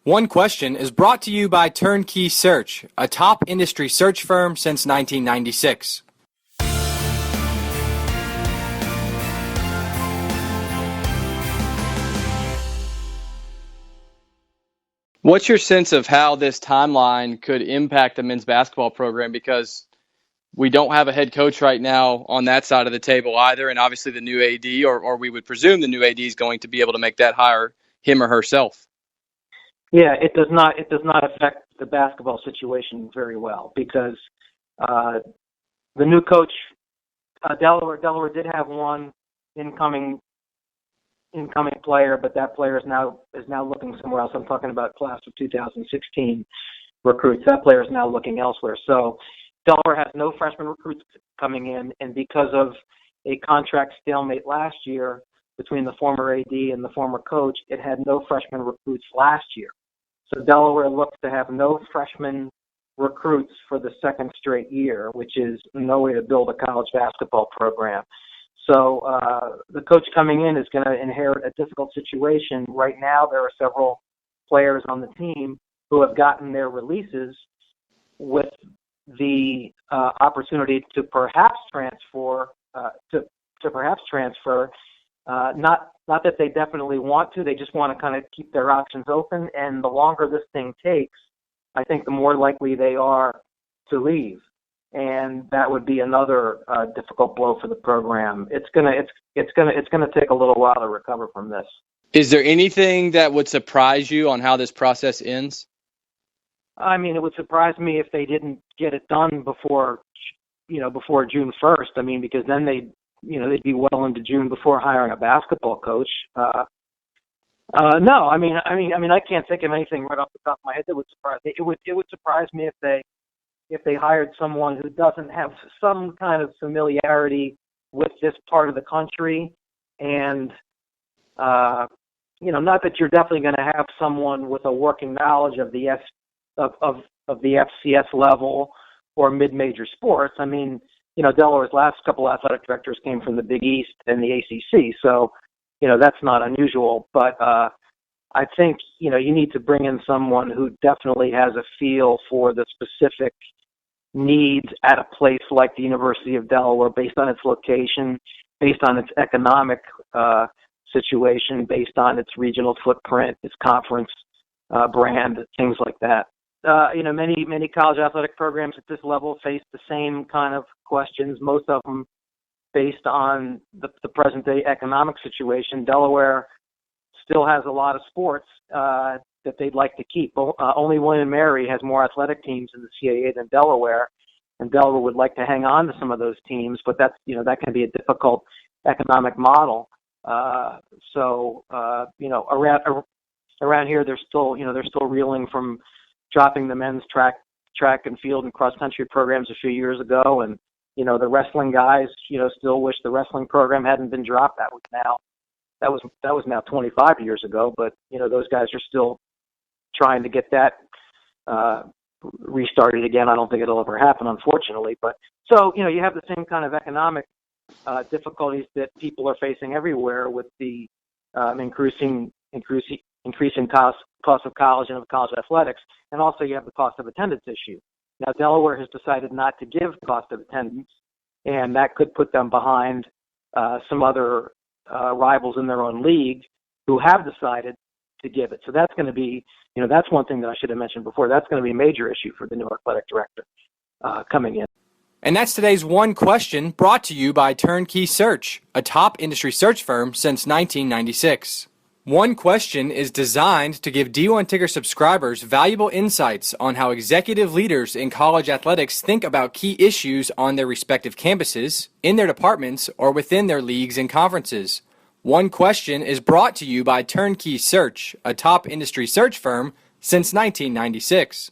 One Question is brought to you by Turnkey Search, a top industry search firm since 1996. What's your sense of how this timeline could impact the men's basketball program? Because we don't have a head coach right now on that side of the table either, and obviously the new AD, or we would presume the new AD is going to be able to make that hire, him or herself. Yeah, it does not. It does not affect the basketball situation very well because the new coach, Delaware did have one incoming player, but that player is now looking somewhere else. I'm talking about class of 2016 recruits. That player is now looking elsewhere. So Delaware has no freshman recruits coming in, and because of a contract stalemate last year between the former AD and the former coach, it had no freshman recruits last year. So Delaware looks to have no freshman recruits for the second straight year, which is no way to build a college basketball program. So the coach coming in is going to inherit a difficult situation. Right now, there are several players on the team who have gotten their releases with the opportunity to perhaps transfer. Not that they definitely want to. They just want to kind of keep their options open. And the longer this thing takes, I think the more likely they are to leave. And that would be another difficult blow for the program. It's gonna take a little while to recover from this. Is there anything that would surprise you on how this process ends? I mean, it would surprise me if they didn't get it done before June 1st. I mean, because then they'd be well into June before hiring a basketball coach. No, I mean, I can't think of anything right off the top of my head that would surprise me. It would surprise me if they hired someone who doesn't have some kind of familiarity with this part of the country, and not that you're definitely going to have someone with a working knowledge of the FCS level or mid-major sports. I mean, Delaware's last couple athletic directors came from the Big East and the ACC, so that's not unusual. But I think you need to bring in someone who definitely has a feel for the specific needs at a place like the University of Delaware, based on its location, based on its economic situation, based on its regional footprint, its conference brand, things like that. Many college athletic programs at this level face the same kind of questions, most of them based on the present-day economic situation. Delaware still has a lot of sports that they'd like to keep. Only William & Mary has more athletic teams in the CAA than Delaware, and Delaware would like to hang on to some of those teams, but that can be a difficult economic model. Around here, they're still reeling from dropping the men's track and field and cross country programs a few years ago, and the wrestling guys still wish the wrestling program hadn't been dropped. That was now 25 years ago, but those guys are still trying to get that restarted again. I don't think it'll ever happen, unfortunately. But so you have the same kind of economic difficulties that people are facing everywhere with the increasing cost of college and of college athletics, and also you have the cost of attendance issue. Now, Delaware has decided not to give cost of attendance, and that could put them behind some other rivals in their own league who have decided to give it. So that's going to be, that's one thing that I should have mentioned before. That's going to be a major issue for the new athletic director coming in. And that's today's One Question, brought to you by Turnkey Search, a top industry search firm since 1996. One Question is designed to give D1 Ticker subscribers valuable insights on how executive leaders in college athletics think about key issues on their respective campuses, in their departments, or within their leagues and conferences. One Question is brought to you by Turnkey Search, a top industry search firm since 1996.